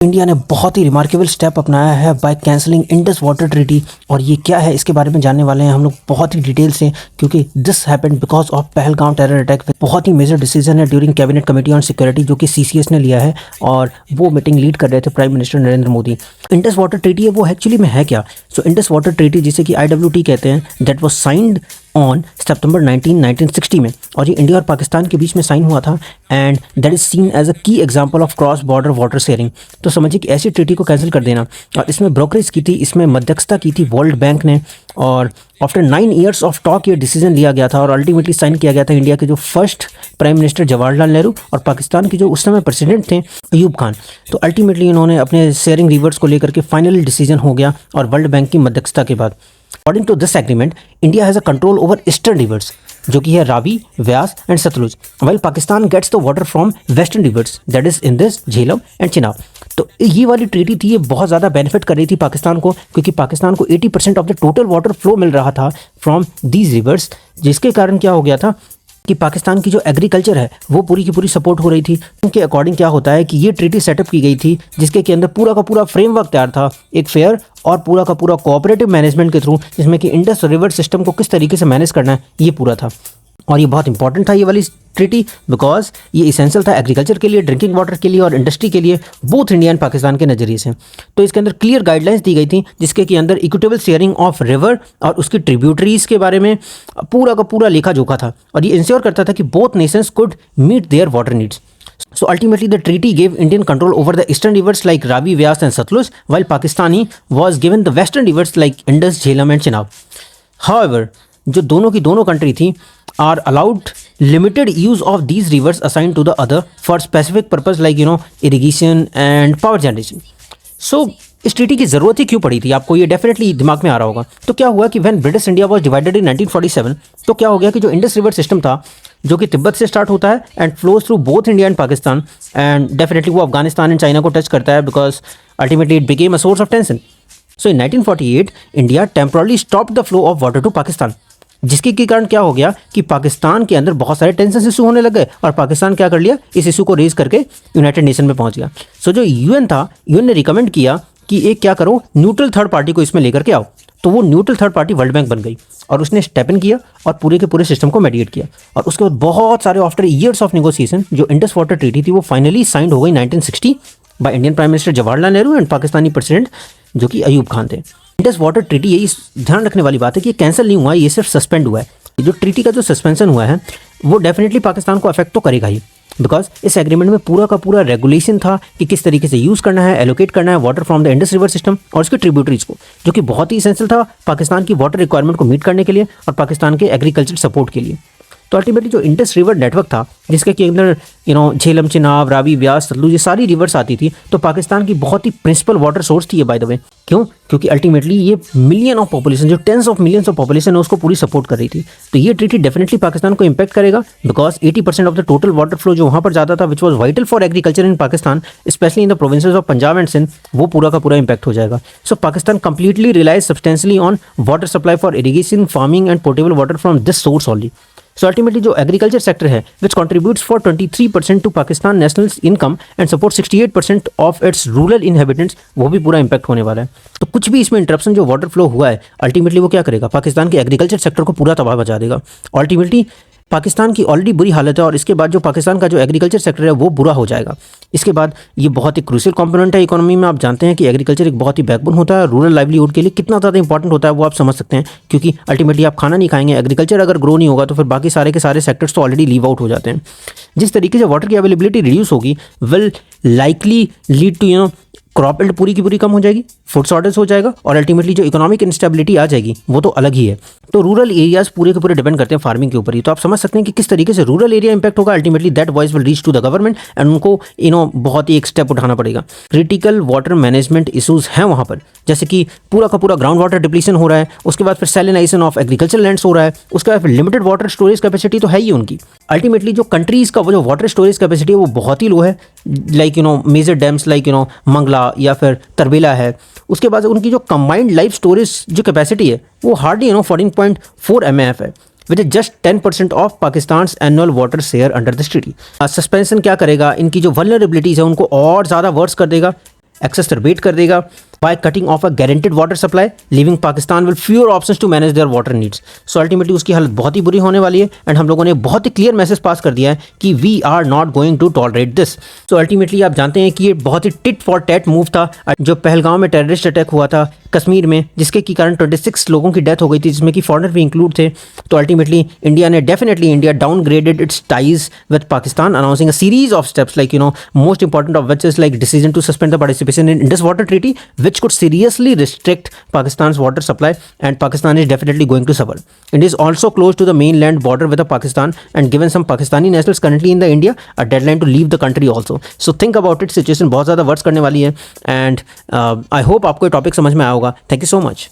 India ने बहुत ही remarkable step अपनाया है by cancelling Indus water treaty. और ये क्या है इसके बारे में जानने वाले हैं हम लोग बहुत ही डिटेल से, क्योंकि this happened because of Pahalgam terror attack. बहुत ही मेजर डिसीजन है during cabinet committee on security जो कि CCS ने लिया है, और वो मीटिंग लीड कर रहे थे prime minister Narendra Modi. Indus water treaty है वो एक्चुअली में है क्या? सो इंडस वाटर ट्रीटी जिसे कि IWT कहते हैं, दैट वाज साइंड ऑन सितंबर 1960 में, और ये इंडिया और पाकिस्तान के बीच में साइन हुआ था। And that is seen as a key example of cross border water sharing. तो समझिए कि ऐसी ट्रीटी को कैंसिल कर देना, और इसमें ब्रोकरेज की थी, इसमें मध्यस्थता की थी वर्ल्ड बैंक ने। और आफ्टर 9 ईयर्स ऑफ टॉक ये डिसीजन लिया गया था और अल्टीमेटली साइन किया गया था इंडिया के जो first prime minister Jawaharlal Nehru और पाकिस्तान के जो उस समय प्रेसिडेंट थे अयूब खान। तो अल्टीमेटली इन्होंने अपने शेयरिंग रिवर्स को लेकर के फाइनल डिसीजन हो गया, और वर्ल्ड बैंक की मध्यस्थता के बाद according to this agreement India has a control over eastern rivers जो कि है Ravi, Vyas and Sutlej, while Pakistan gets the water from western rivers that is Indus, Jhelum and Chenab. तो ये वाली ट्रीटी थी, ये बहुत ज़्यादा बेनिफिट कर रही थी पाकिस्तान को, क्योंकि पाकिस्तान को 80% of the total water flow मिल रहा था फ्रॉम दीज रिवर्स, जिसके कारण क्या हो गया था कि पाकिस्तान की जो एग्रीकल्चर है वो पूरी की पूरी सपोर्ट हो रही थी। उनके अकॉर्डिंग क्या होता है कि ये ट्रीटी सेटअप की गई थी जिसके के अंदर पूरा का पूरा फ्रेमवर्क तैयार था, एक फेयर और पूरा का पूरा कोऑपरेटिव मैनेजमेंट के थ्रू, जिसमें कि इंडस रिवर सिस्टम को किस तरीके से मैनेज करना है ये पूरा था। और ये बहुत इंपॉर्टेंट था ये वाली ट्रीटी, बिकॉज ये इसेंशियल था एग्रीकल्चर के लिए, ड्रिंकिंग वाटर के लिए और इंडस्ट्री के लिए, बोथ इंडिया एंड पाकिस्तान के नज़रिए से। तो इसके अंदर क्लियर गाइडलाइंस दी गई थी, जिसके के अंदर इक्विटेबल शेयरिंग ऑफ रिवर और उसकी ट्रिब्यूटरीज के बारे में पूरा का पूरा लेखा जोखा था, और ये इंश्योर करता था कि both nations could meet their water needs. So ultimately the treaty gave Indian control over the eastern rivers like Ravi, Vyas and Satluj, while Pakistani was given the western rivers like Indus, Jhelum and Chenab. However, जो दोनों की दोनों country थी are allowed limited use of these rivers assigned to the other for specific purpose like irrigation and power generation. So इस treaty की ज़रूरत ही क्यों पड़ी थी, आपको ये डेफिनेटली दिमाग में आ रहा होगा। तो क्या हुआ कि when British India was divided in 1947, तो क्या हो गया कि जो इंडस रिवर सिस्टम था जो कि तिब्बत से स्टार्ट होता है and flows through both India and Pakistan, and definitely वो अफगानिस्तान एंड चाइना को टच करता है, because ultimately it became a source of tension. So in 1948 India temporarily stop the flow of water to Pakistan, जिसके के कारण क्या हो गया कि पाकिस्तान के अंदर बहुत सारे टेंशन इशू होने लग गए, और पाकिस्तान क्या कर लिया, इस इशू को रेज करके यूनाइटेड नेशन में पहुंच गया। सो जो यूएन था, यूएन ने रिकमेंड किया कि एक क्या करो, न्यूट्रल थर्ड पार्टी को इसमें लेकर के आओ। तो वो neutral third party world bank बन गई, और उसने स्टेप इन किया और पूरे के पूरे सिस्टम को मेडिएट किया। और उसके बाद बहुत सारे आफ्टर ईयर्स ऑफ नेगोशिएशन जो इंडस वाटर ट्रीटी थी वो फाइनली साइंड हो गई 1960 by Indian prime minister Jawaharlal Nehru and Pakistani president जो कि अयूब खान थे। इंडस वाटर ट्रीटी, यही ध्यान रखने वाली बात है कि ये कैंसिल नहीं हुआ है, ये सिर्फ सस्पेंड हुआ है। जो ट्रीटी का जो सस्पेंशन हुआ है वो डेफिनेटली पाकिस्तान को अफेक्ट तो करेगा ही, बिकॉज इस एग्रीमेंट में पूरा का पूरा रेगुलेशन था कि किस तरीके से यूज़ करना है, एलोकेट करना है water from the Indus river system और उसके ट्रिब्यूटरीज को, जो कि बहुत ही इसेंशियल था पाकिस्तान की वाटर रिक्वायरमेंट को मीट करने के लिए और पाकिस्तान के एग्रीकल्चर सपोर्ट के लिए। तो अल्टीमेटली जो इंडस रिवर नेटवर्क था जिसके के अंदर झेलम, चिनाब, रावी, व्यास, सतलुज ये सारी रिवर्स आती थी, तो पाकिस्तान की बहुत ही प्रिंसिपल वाटर सोर्स थी ये, बाय द वे। क्यों? क्योंकि अल्टीमेटली ये मिलियन ऑफ पॉपुलेशन, जो tens of millions of population है, उसको पूरी सपोर्ट कर रही थी। तो ये ट्रीटी डेफिनेटली पाकिस्तान को इंपैक्ट करेगा, because 80% of the total water flow जो वहाँ पर जाता था, which was vital for agriculture in Pakistan, especially in the provinces of Punjab and Sindh, वो पूरा का पूरा इंपैक्ट हो जाएगा। So Pakistan completely relies substantially on water supply for irrigation, farming and portable water from this source only. So ultimately जो agriculture sector है which contributes for 23% to Pakistan national income and support 68% of its rural inhabitants, वो भी पूरा impact होने वाला है। तो कुछ भी इसमें इंटरप्शन जो वाटर फ्लो हुआ है, अल्टीमेटली वो क्या करेगा, पाकिस्तान के एग्रीकल्चर सेक्टर को पूरा तबाह मचा देगा। अल्टीमेटली पाकिस्तान की ऑलरेडी बुरी हालत है, और इसके बाद जो पाकिस्तान का जो एग्रीकल्चर सेक्टर है वो बुरा हो जाएगा। इसके बाद ये बहुत ही क्रूशियल कंपोनेंट है इकोनॉमी में। आप जानते हैं कि एग्रीकल्चर एक बहुत ही बैकबोन होता है, रूरल लाइवलीहुड के लिए कितना ज़्यादा इंपॉर्टेंट होता है वो आप समझ सकते हैं, क्योंकि अल्टीमेटली आप खाना नहीं खाएंगे, एग्रीकल्चर अगर ग्रो नहीं होगा तो फिर बाकी सारे के सारे सेक्टर्स तो ऑलरेडी लीव आउट हो जाते हैं। जिस तरीके से वाटर की अवेलेबिलिटी रिड्यूस होगी will likely lead to crop yield पूरी की पूरी कम हो जाएगी, फूड शॉर्टेज हो जाएगा, और अल्टीमेटली जो इकोनॉमिक इंस्टेबिलिटी आ जाएगी वो तो अलग ही है। तो रूरल एरियाज पूरे के पूरे डिपेंड करते हैं फार्मिंग के ऊपर ही। तो आप समझ सकते हैं कि किस तरीके से रूरल एरिया इंपैक्ट होगा। Ultimately that voice will reach to the government and उनको बहुत ही एक स्टेप उठाना पड़ेगा। क्रिटिकल वाटर मैनेजमेंट इशूज़ हैं वहाँ पर, जैसे कि पूरा का पूरा ग्राउंड वाटर डिप्लीशन हो रहा है, उसके बाद फिर सैलिनाइजेशन ऑफ एग्रीकल्चर लैंड्स हो रहा है, उसके बाद फिर लिमिटेड वाटर स्टोरेज कैपेसिटी तो है ही उनकी। अल्टीमेटली जो कंट्रीज़ का वो जो वाटर स्टोरेज कैपेसिटी है वो बहुत ही लो है, like major dams like Mangla या फिर तरबेला है। उसके बाद उनकी जो कंबाइंड लाइफ स्टोरेज जो कैपेसिटी है वो हार्डली 14.4 MF है, which is just 10% of Pakistan annual water share under this treaty. Suspension क्या करेगा, इनकी जो वल्नरेबिलिटीज़ है उनको और ज़्यादा वर्स कर देगा, एक्सेस टर्बेट कर देगा by cutting off a guaranteed water supply, leaving Pakistan with fewer options to manage their water needs. So ultimately उसकी हालत बहुत ही बुरी होने वाली है एंड हम लोगों ने बहुत ही क्लियर मैसेज पास कर दिया है कि we are not going to tolerate this. So ultimately आप जानते हैं कि ये बहुत ही टिट फॉर टैट मूव था जो पहलगांव में टेररिस्ट अटैक हुआ था कश्मीर में, जिसके की कारण 26 लोगों की डेथ हो गई थी, जिसमें कि फॉरनर भी इंक्लूड थे. तो ultimately India downgraded its ties with Pakistan, announcing a series of steps like most important of which is like decision to suspend the participation in Indus water treaty which could seriously restrict Pakistan's water supply, and Pakistan is definitely going to suffer. It is also close to the mainland border with Pakistan, and given some Pakistani nationals currently in the India, a deadline to leave the country also. So think about it, situation बहुत ज़्यादा verse करने वाली है, and I hope आपको ये topic समझ में आया होगा. Thank you so much.